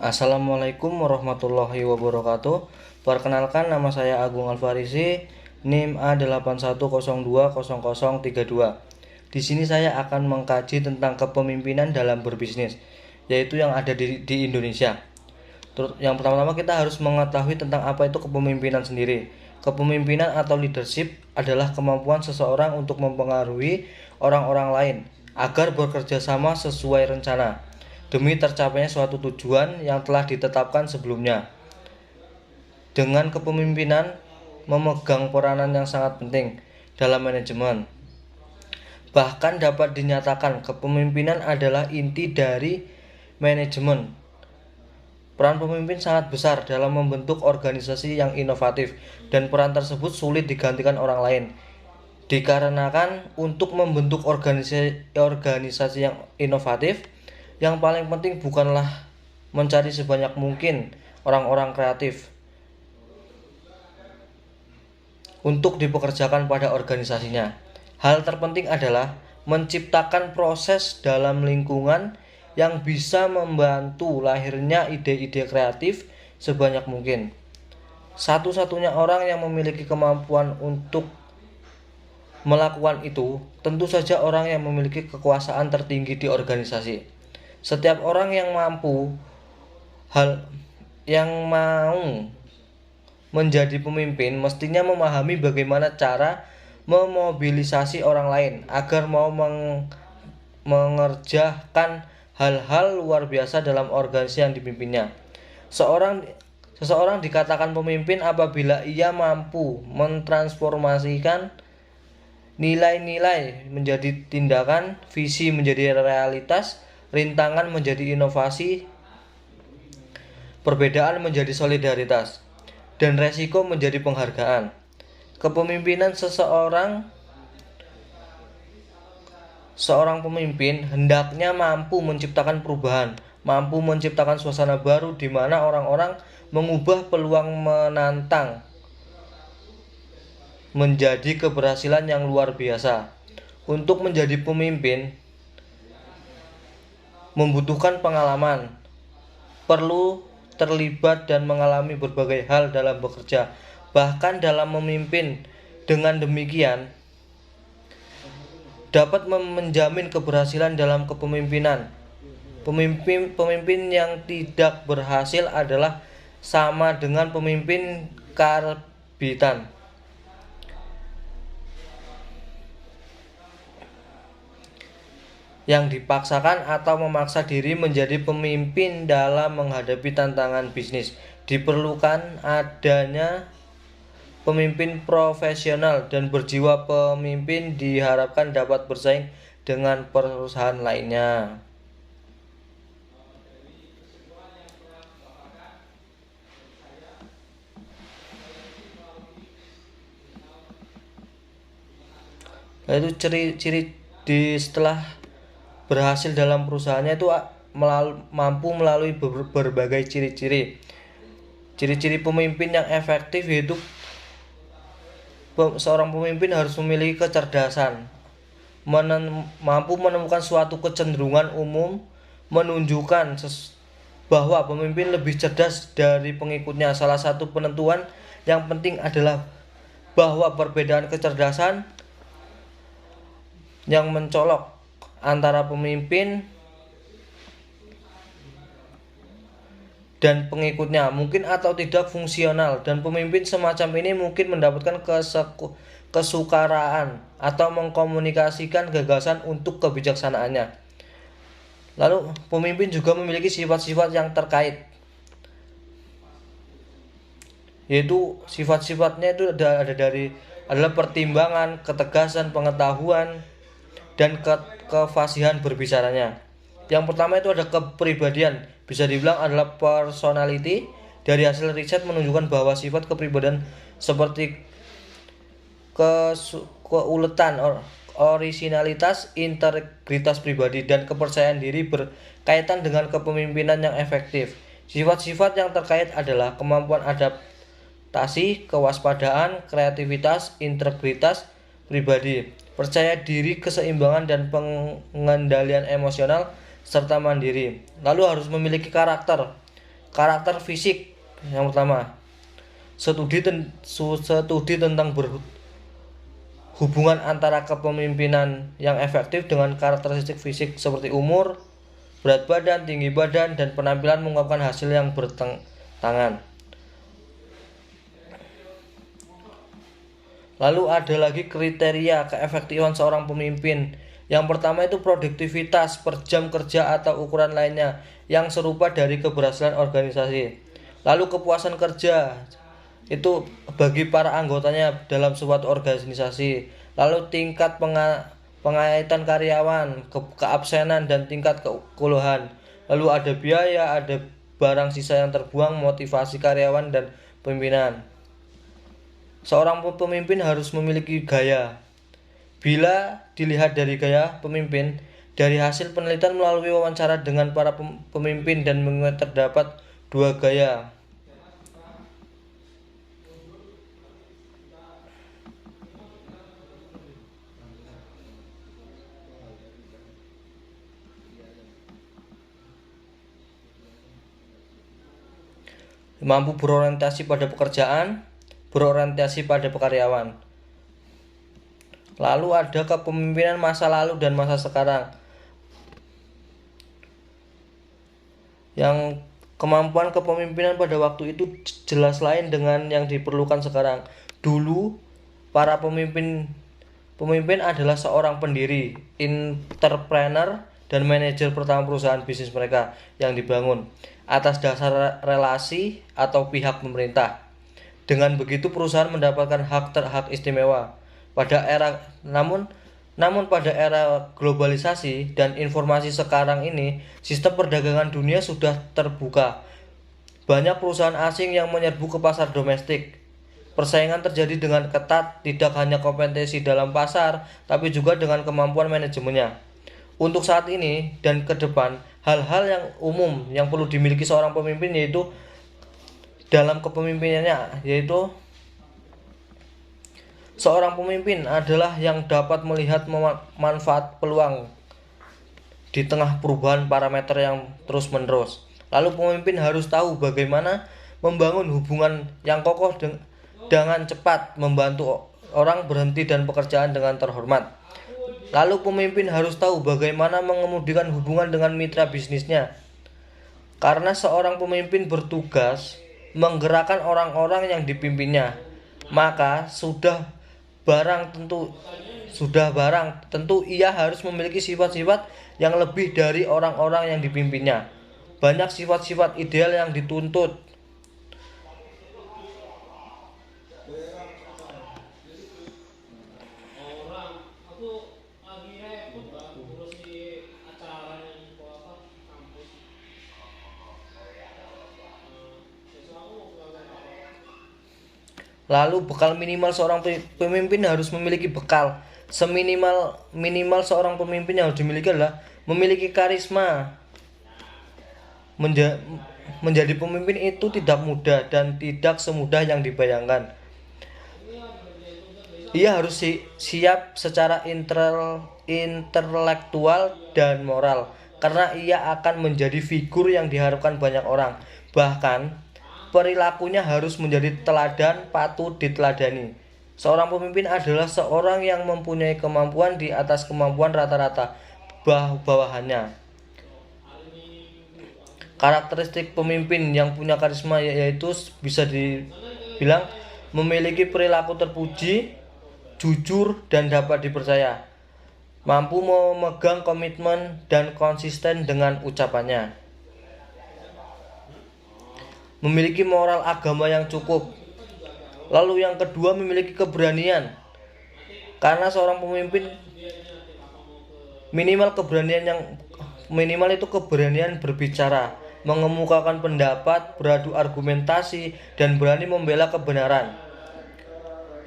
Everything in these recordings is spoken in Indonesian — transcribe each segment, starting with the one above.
Assalamualaikum warahmatullahi wabarakatuh. Perkenalkan, nama saya Agung Alfarisi, NIM A81020032. Di sini saya akan mengkaji tentang kepemimpinan dalam berbisnis, yaitu yang ada di Indonesia. Yang pertama-tama kita harus mengetahui tentang apa itu kepemimpinan sendiri. Kepemimpinan atau leadership adalah kemampuan seseorang untuk mempengaruhi orang-orang lain agar bekerja sama sesuai rencana demi tercapainya suatu tujuan yang telah ditetapkan sebelumnya. Dengan kepemimpinan memegang peranan yang sangat penting dalam manajemen. Bahkan dapat dinyatakan kepemimpinan adalah inti dari manajemen. Peran pemimpin sangat besar dalam membentuk organisasi yang inovatif, dan peran tersebut sulit digantikan orang lain. Dikarenakan untuk membentuk organisasi yang inovatif, yang paling penting bukanlah mencari sebanyak mungkin orang-orang kreatif untuk dipekerjakan pada organisasinya. Hal terpenting adalah menciptakan proses dalam lingkungan yang bisa membantu lahirnya ide-ide kreatif sebanyak mungkin. Satu-satunya orang yang memiliki kemampuan untuk melakukan itu tentu saja orang yang memiliki kekuasaan tertinggi di organisasi. Setiap orang yang mampu yang mau menjadi pemimpin mestinya memahami bagaimana cara memobilisasi orang lain agar mau mengerjakan hal-hal luar biasa dalam organisasi yang dipimpinnya. Seseorang dikatakan pemimpin apabila ia mampu mentransformasikan nilai-nilai menjadi tindakan, visi menjadi realitas, rintangan menjadi inovasi, perbedaan menjadi solidaritas, dan resiko menjadi penghargaan. Kepemimpinan seorang pemimpin hendaknya mampu menciptakan perubahan, mampu menciptakan suasana baru di mana orang-orang mengubah peluang menantang menjadi keberhasilan yang luar biasa. Untuk menjadi pemimpin membutuhkan pengalaman, perlu terlibat dan mengalami berbagai hal dalam bekerja, bahkan dalam memimpin. Dengan demikian dapat menjamin keberhasilan dalam kepemimpinan. Pemimpin yang tidak berhasil adalah sama dengan pemimpin karbitan yang dipaksakan atau memaksa diri menjadi pemimpin dalam menghadapi tantangan bisnis. Diperlukan adanya pemimpin profesional dan berjiwa pemimpin diharapkan dapat bersaing dengan perusahaan lainnya. Itu ciri-ciri setelah berhasil dalam perusahaannya itu mampu melalui berbagai ciri-ciri. Ciri-ciri pemimpin yang efektif yaitu seorang pemimpin harus memiliki kecerdasan, mampu menemukan suatu kecenderungan umum, menunjukkan bahwa pemimpin lebih cerdas dari pengikutnya. Salah satu penentuan yang penting adalah bahwa perbedaan kecerdasan yang mencolok antara pemimpin dan pengikutnya mungkin atau tidak fungsional, dan pemimpin semacam ini mungkin mendapatkan kesukaraan atau mengkomunikasikan gagasan untuk kebijaksanaannya. Lalu pemimpin juga memiliki sifat-sifat yang terkait, yaitu sifat-sifatnya itu adalah pertimbangan, ketegasan, pengetahuan, dan kefasihan berbicaranya. Yang pertama itu ada kepribadian, bisa dibilang adalah personality. Dari hasil riset menunjukkan bahwa sifat kepribadian seperti keuletan, orisinalitas, integritas pribadi, dan kepercayaan diri berkaitan dengan kepemimpinan yang efektif. Sifat-sifat yang terkait adalah kemampuan adaptasi, kewaspadaan, kreativitas, integritas pribadi, percaya diri, keseimbangan, dan pengendalian emosional, serta mandiri. Lalu harus memiliki karakter. Karakter fisik yang pertama, studi tentang hubungan antara kepemimpinan yang efektif dengan karakteristik fisik seperti umur, berat badan, tinggi badan, dan penampilan mengungkapkan hasil yang bertentangan. Lalu ada lagi kriteria keefektifan seorang pemimpin. Yang pertama itu produktivitas per jam kerja atau ukuran lainnya yang serupa dari keberhasilan organisasi. Lalu kepuasan kerja itu bagi para anggotanya dalam suatu organisasi. Lalu tingkat pengaitan karyawan, keabsenan dan tingkat kekeluhan. Lalu ada biaya, ada barang sisa yang terbuang, motivasi karyawan dan pimpinan. Seorang pemimpin harus memiliki gaya. Bila dilihat dari gaya pemimpin, dari hasil penelitian melalui wawancara dengan para pemimpin dan terdapat dua gaya. Mampu berorientasi pada pekerjaan, berorientasi pada karyawan. Lalu ada kepemimpinan masa lalu dan masa sekarang. Yang kemampuan kepemimpinan pada waktu itu jelas lain dengan yang diperlukan sekarang. Dulu para pemimpin adalah seorang pendiri, entrepreneur, dan manajer pertama perusahaan bisnis mereka yang dibangun atas dasar relasi atau pihak pemerintah. Dengan begitu perusahaan mendapatkan hak istimewa. Namun pada era globalisasi dan informasi sekarang ini, sistem perdagangan dunia sudah terbuka. Banyak perusahaan asing yang menyerbu ke pasar domestik. Persaingan terjadi dengan ketat, tidak hanya kompetensi dalam pasar, tapi juga dengan kemampuan manajemennya. Untuk saat ini dan ke depan, hal-hal yang umum yang perlu dimiliki seorang pemimpin yaitu dalam kepemimpinannya, yaitu seorang pemimpin adalah yang dapat melihat manfaat peluang di tengah perubahan parameter yang terus-menerus. Lalu pemimpin harus tahu bagaimana membangun hubungan yang kokoh dengan cepat, membantu orang berhenti dan pekerjaan dengan terhormat. Lalu pemimpin harus tahu bagaimana mengemudikan hubungan dengan mitra bisnisnya. Karena seorang pemimpin bertugas menggerakkan orang-orang yang dipimpinnya, maka sudah barang tentu ia harus memiliki sifat-sifat yang lebih dari orang-orang yang dipimpinnya. Banyak sifat-sifat ideal yang dituntut. Lalu bekal minimal seorang pemimpin harus memiliki bekal. Minimal seorang pemimpin yang harus dimiliki adalah memiliki karisma. Menjadi pemimpin itu tidak mudah dan tidak semudah yang dibayangkan. Ia harus siap secara intelektual dan moral, karena ia akan menjadi figur yang diharapkan banyak orang. Bahkan perilakunya harus menjadi teladan, patut diteladani. Seorang pemimpin adalah seorang yang mempunyai kemampuan di atas kemampuan rata-rata bawahannya. Karakteristik pemimpin yang punya karisma yaitu bisa dibilang memiliki perilaku terpuji, jujur, dan dapat dipercaya. Mampu memegang komitmen dan konsisten dengan ucapannya. Memiliki moral agama yang cukup. Lalu yang kedua, memiliki keberanian. Karena seorang pemimpin minimal itu keberanian berbicara, mengemukakan pendapat, beradu argumentasi, dan berani membela kebenaran.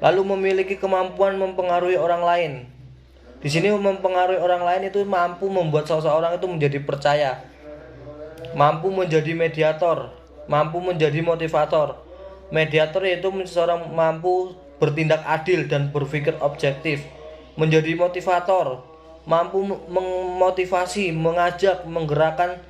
Lalu memiliki kemampuan mempengaruhi orang lain. Di sini mempengaruhi orang lain itu mampu membuat seseorang itu menjadi percaya, mampu menjadi mediator, mampu menjadi motivator. Mediator yaitu seseorang mampu bertindak adil dan berpikir objektif. Menjadi motivator, mampu memotivasi, mengajak, menggerakkan